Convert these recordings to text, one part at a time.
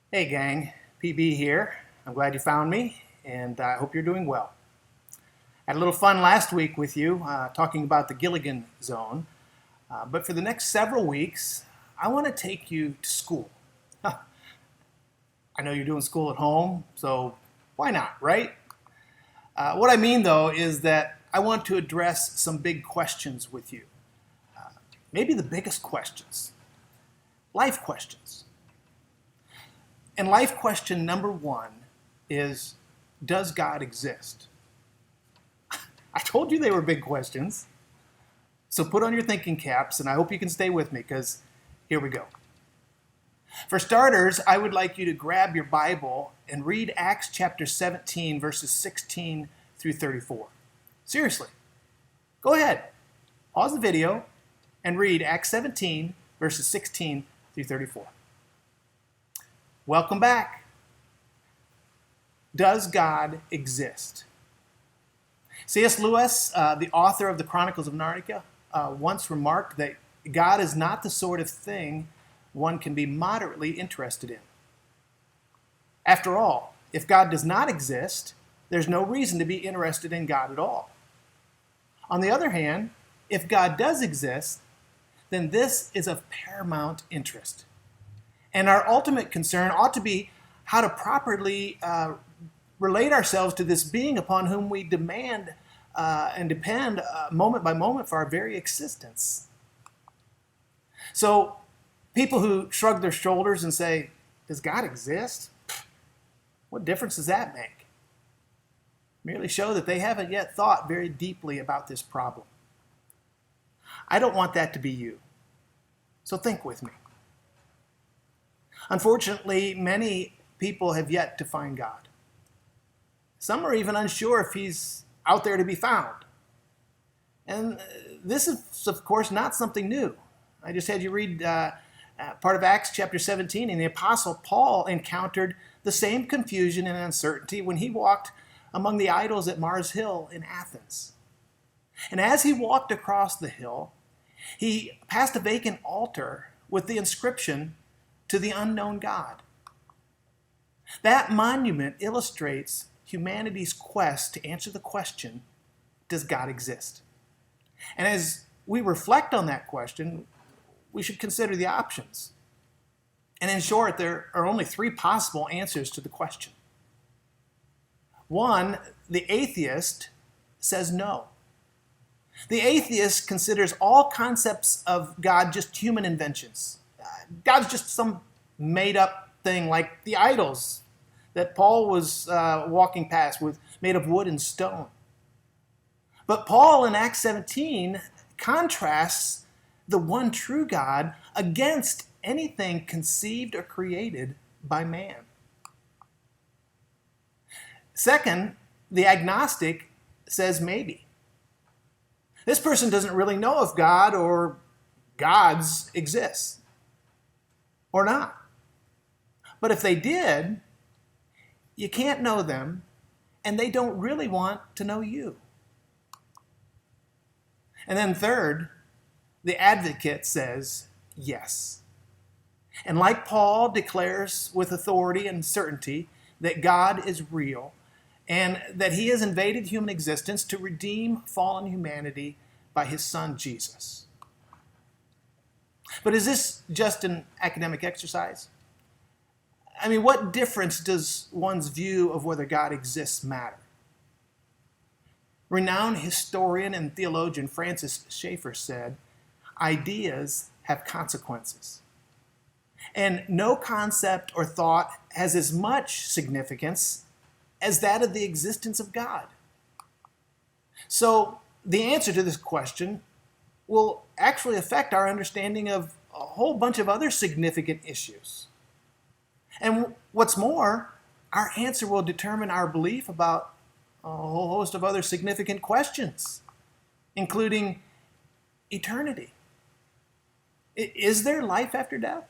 Hey gang, PB here. I'm glad you found me, and I hope you're doing well. Had a little fun last week with you talking about the Gilligan Zone, but for the next several weeks, I want to take you to school. I know you're doing school at home, so why not, right? What I mean though is that I want to address some big questions with you. Maybe the biggest questions, life questions. And life question number one is, does God exist? I told you they were big questions. So put on your thinking caps, and I hope you can stay with me because here we go. For starters, I would like you to grab your Bible and read Acts chapter 17, verses 16 through 34. Seriously, go ahead. Pause the video and read Acts 17, verses 16 through 34. Welcome back. Does God exist? C.S. Lewis, the author of the Chronicles of Narnia, once remarked that God is not the sort of thing one can be moderately interested in. After all, if God does not exist, there's no reason to be interested in God at all. On the other hand, if God does exist, then this is of paramount interest. And our ultimate concern ought to be how to properly relate ourselves to this being upon whom we demand and depend moment by moment for our very existence. So, people who shrug their shoulders and say, does God exist? What difference does that make? Merely show that they haven't yet thought very deeply about this problem. I don't want that to be you. So think with me. Unfortunately, many people have yet to find God. Some are even unsure if he's out there to be found. And this is, of course, not something new. I just had you read part of Acts chapter 17, and the Apostle Paul encountered the same confusion and uncertainty when he walked among the idols at Mars Hill in Athens. And as he walked across the hill, he passed a vacant altar with the inscription, "To the unknown God." That monument illustrates humanity's quest to answer the question, does God exist? And as we reflect on that question, we should consider the options. And in short, there are only three possible answers to the question. One, the atheist says no. The atheist considers all concepts of God just human inventions. God's just some made-up thing like the idols that Paul was walking past with, made of wood and stone. But Paul in Acts 17 contrasts the one true God against anything conceived or created by man. Second, the agnostic says maybe. This person doesn't really know if God or gods exist or not. But if they did, you can't know them, and they don't really want to know you. And then third, the advocate says yes. And like Paul declares with authority and certainty that God is real and that he has invaded human existence to redeem fallen humanity by his son Jesus. But is this just an academic exercise? I mean, what difference does one's view of whether God exists matter? Renowned historian and theologian Francis Schaeffer said, ideas have consequences. And no concept or thought has as much significance as that of the existence of God. So the answer to this question will actually affect our understanding of a whole bunch of other significant issues. And what's more, our answer will determine our belief about a whole host of other significant questions, including eternity. Is there life after death?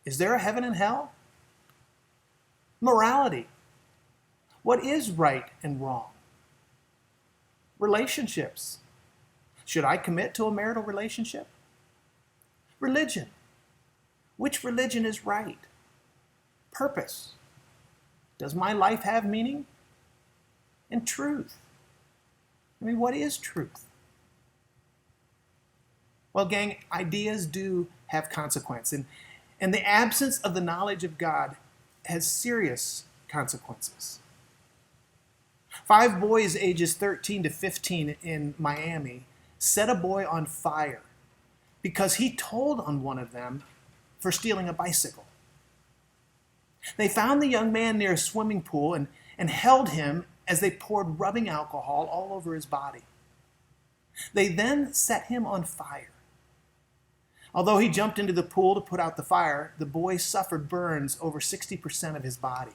Is there a heaven and hell? Morality. What is right and wrong? Relationships. Should I commit to a marital relationship? Religion. Which religion is right? purpose. Does my life have meaning? And truth. I mean, what is truth? Well, gang, ideas do have consequence. And the absence of the knowledge of God has serious consequences. 5 boys ages 13 to 15 in Miami set a boy on fire because he told on one of them for stealing a bicycle. They found the young man near a swimming pool and held him as they poured rubbing alcohol all over his body. They then set him on fire. Although he jumped into the pool to put out the fire, the boy suffered burns over 60% of his body.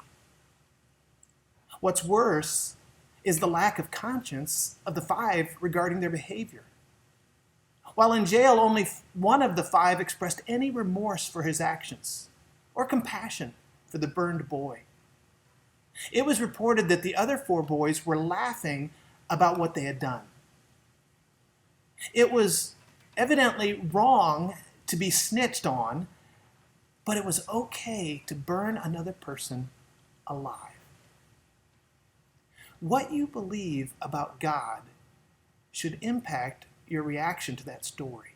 What's worse is the lack of conscience of the 5 regarding their behavior. While in jail, only one of the 5 expressed any remorse for his actions or compassion for the burned boy. It was reported that the other 4 boys were laughing about what they had done. It was evidently wrong to be snitched on, but it was okay to burn another person alive. What you believe about God should impact your reaction to that story.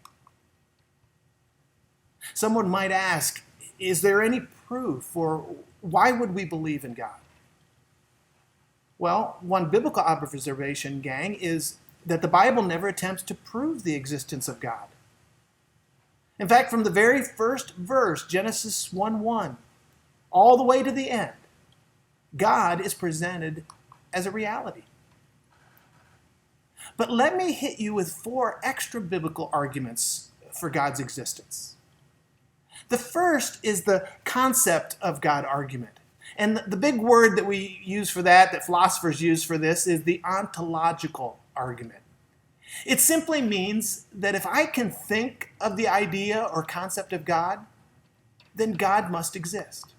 Someone might ask, is there any proof, or why would we believe in God? Well, one biblical observation, gang, is that the Bible never attempts to prove the existence of God. In fact, from the very first verse, Genesis 1:1, all the way to the end, God is presented as a reality. But let me hit you with 4 extra biblical arguments for God's existence. The first is the concept of God argument. And the big word that we use for that philosophers use for this, is the ontological argument. It simply means that if I can think of the idea or concept of God, then God must exist.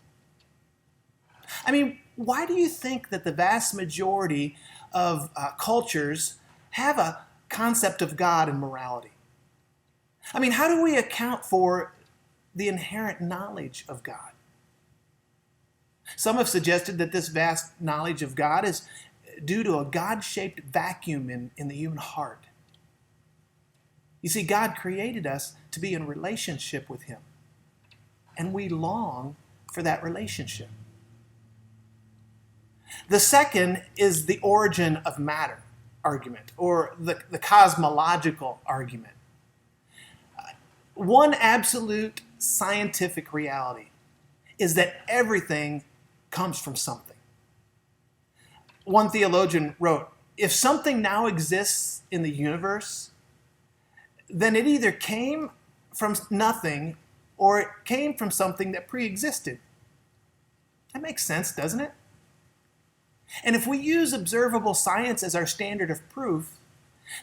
I mean, why do you think that the vast majority of cultures have a concept of God and morality? I mean, how do we account for the inherent knowledge of God? Some have suggested that this vast knowledge of God is due to a God-shaped vacuum in the human heart. You see, God created us to be in relationship with Him, and we long for that relationship. The second is the origin of matter argument, or the cosmological argument. One absolute scientific reality is that everything comes from something. One theologian wrote, if something now exists in the universe, then it either came from nothing or it came from something that pre-existed. That makes sense, doesn't it? And if we use observable science as our standard of proof,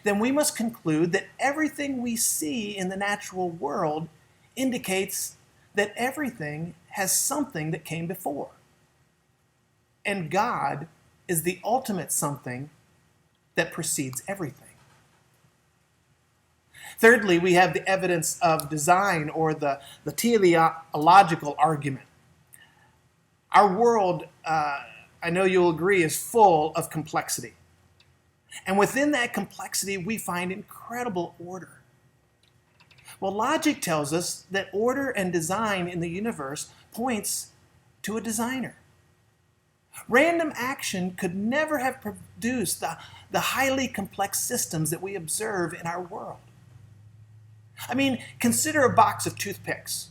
then we must conclude that everything we see in the natural world indicates that everything has something that came before. And God is the ultimate something that precedes everything. Thirdly, we have the evidence of design, or the teleological argument. Our world, I know you'll agree, is full of complexity. And within that complexity, we find incredible order. Well, logic tells us that order and design in the universe points to a designer. Random action could never have produced the highly complex systems that we observe in our world. I mean, consider a box of toothpicks.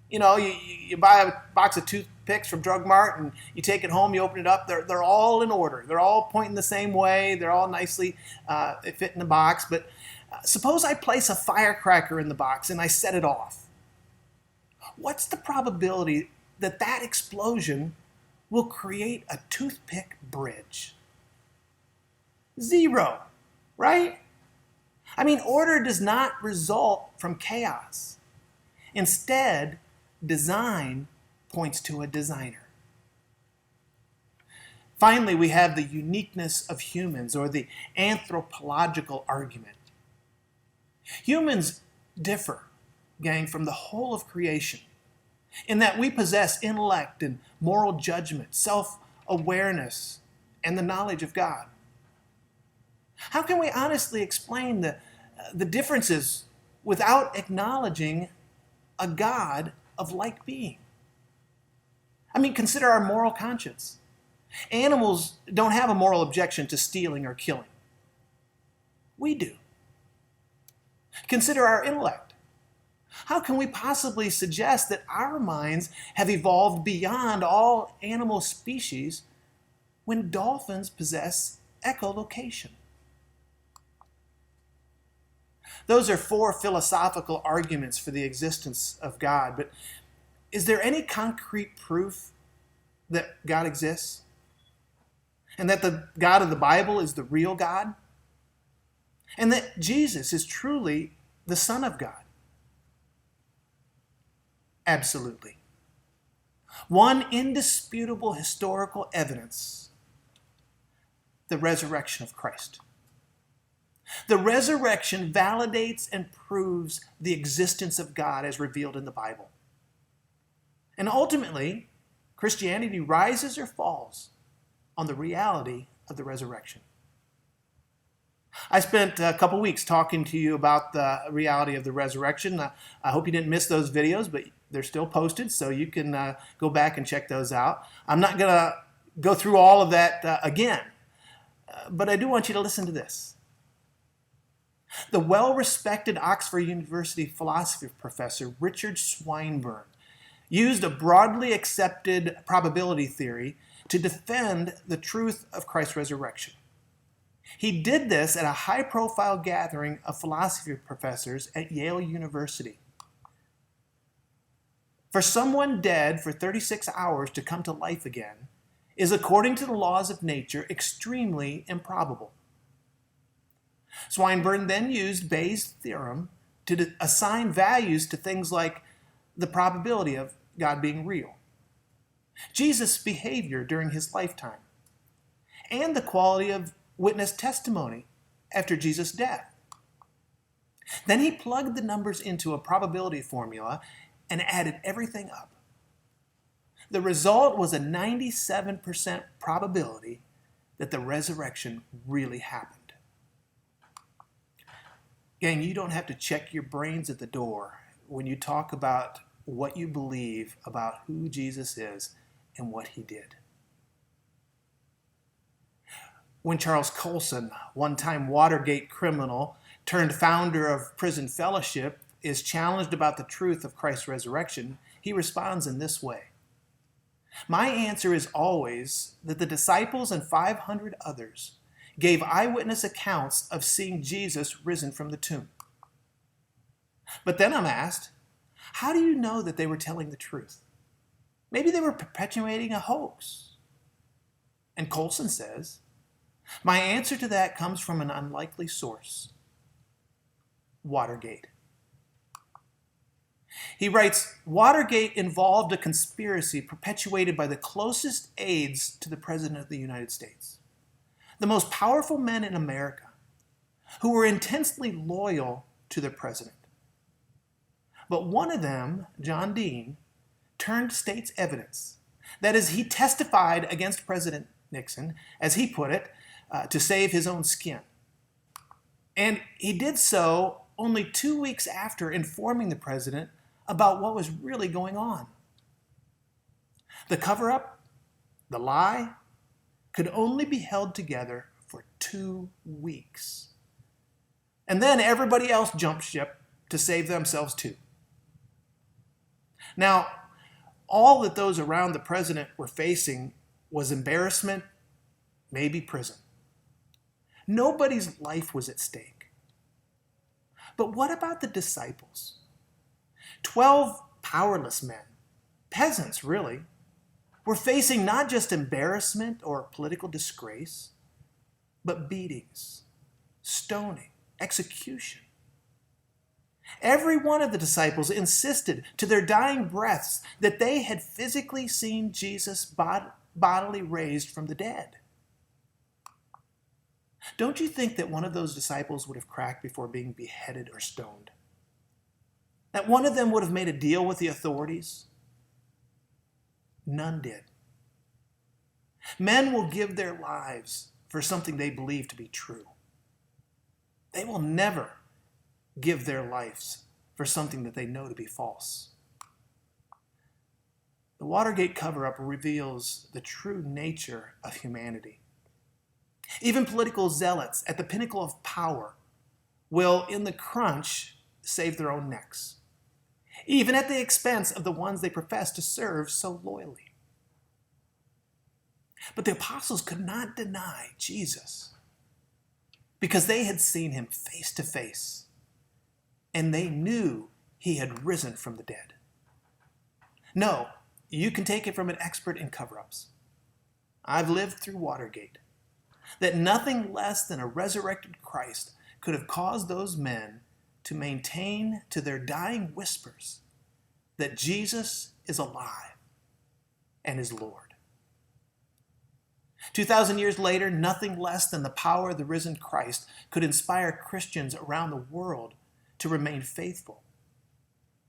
You know, you buy a box of toothpicks from Drug Mart and you take it home, you open it up, they're all in order. They're all pointing the same way. They're all nicely they fit in the box. But suppose I place a firecracker in the box and I set it off. What's the probability that that explosion will create a toothpick bridge? 0, right? I mean, order does not result from chaos. Instead, design points to a designer. Finally, we have the uniqueness of humans, or the anthropological argument. Humans differ, gang, from the whole of creation in that we possess intellect and moral judgment, self-awareness, and the knowledge of God? How can we honestly explain the differences without acknowledging a God of like being? I mean, consider our moral conscience. Animals don't have a moral objection to stealing or killing. We do. Consider our intellect. How can we possibly suggest that our minds have evolved beyond all animal species when dolphins possess echolocation? Those are 4 philosophical arguments for the existence of God, but is there any concrete proof that God exists? And that the God of the Bible is the real God? And that Jesus is truly the Son of God? Absolutely. One indisputable historical evidence: the resurrection of Christ. The resurrection validates and proves the existence of God as revealed in the Bible. And ultimately, Christianity rises or falls on the reality of the resurrection. I spent a couple weeks talking to you about the reality of the resurrection. I hope you didn't miss those videos, but they're still posted, so you can go back and check those out. I'm not going to go through all of that again, but I do want you to listen to this. The well-respected Oxford University philosophy professor Richard Swinburne used a broadly accepted probability theory to defend the truth of Christ's resurrection. He did this at a high-profile gathering of philosophy professors at Yale University. For someone dead for 36 hours to come to life again is, according to the laws of nature, extremely improbable. Swinburne then used Bayes' theorem to assign values to things like the probability of God being real, Jesus' behavior during his lifetime, and the quality of witness testimony after Jesus' death. Then he plugged the numbers into a probability formula and added everything up. The result was a 97% probability that the resurrection really happened. Gang, you don't have to check your brains at the door when you talk about what you believe about who Jesus is and what he did. When Charles Colson, one-time Watergate criminal turned founder of Prison Fellowship, is challenged about the truth of Christ's resurrection, he responds in this way: "My answer is always that the disciples and 500 others gave eyewitness accounts of seeing Jesus risen from the tomb. But then I'm asked, how do you know that they were telling the truth? Maybe they were perpetuating a hoax." And Colson says, "My answer to that comes from an unlikely source: Watergate." He writes, "Watergate involved a conspiracy perpetuated by the closest aides to the President of the United States, the most powerful men in America, who were intensely loyal to their president. But one of them, John Dean, turned state's evidence. That is, he testified against President Nixon, as he put it, to save his own skin. And he did so only 2 weeks after informing the president about what was really going on. The cover-up, the lie, could only be held together for 2 weeks. And then everybody else jumped ship to save themselves too. Now, all that those around the president were facing was embarrassment, maybe prison. Nobody's life was at stake. But what about the disciples? 12 powerless men, peasants really, were facing not just embarrassment or political disgrace, but beatings, stoning, execution. Every one of the disciples insisted to their dying breaths that they had physically seen Jesus bodily raised from the dead. Don't you think that one of those disciples would have cracked before being beheaded or stoned? That one of them would have made a deal with the authorities, None did. Men will give their lives for something they believe to be true. They will never give their lives for something that they know to be false. The Watergate cover-up reveals the true nature of humanity. Even political zealots at the pinnacle of power will, in the crunch, save their own necks, even at the expense of the ones they profess to serve so loyally. But the apostles could not deny Jesus because they had seen him face to face, and they knew he had risen from the dead. No, you can take it from an expert in cover-ups. I've lived through Watergate. That nothing less than a resurrected Christ could have caused those men to maintain to their dying whispers that Jesus is alive and is Lord. 2,000 years later, nothing less than the power of the risen Christ could inspire Christians around the world to remain faithful,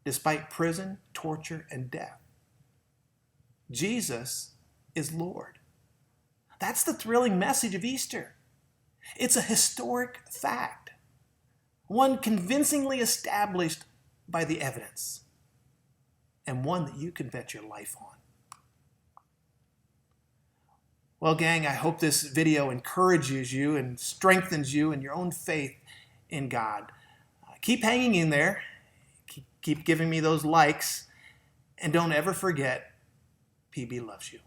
despite prison, torture, and death. Jesus is Lord. That's the thrilling message of Easter. It's a historic fact, one convincingly established by the evidence, and one that you can bet your life on. Well, gang, I hope this video encourages you and strengthens you in your own faith in God. Keep hanging in there. Keep giving me those likes. And don't ever forget, PB loves you.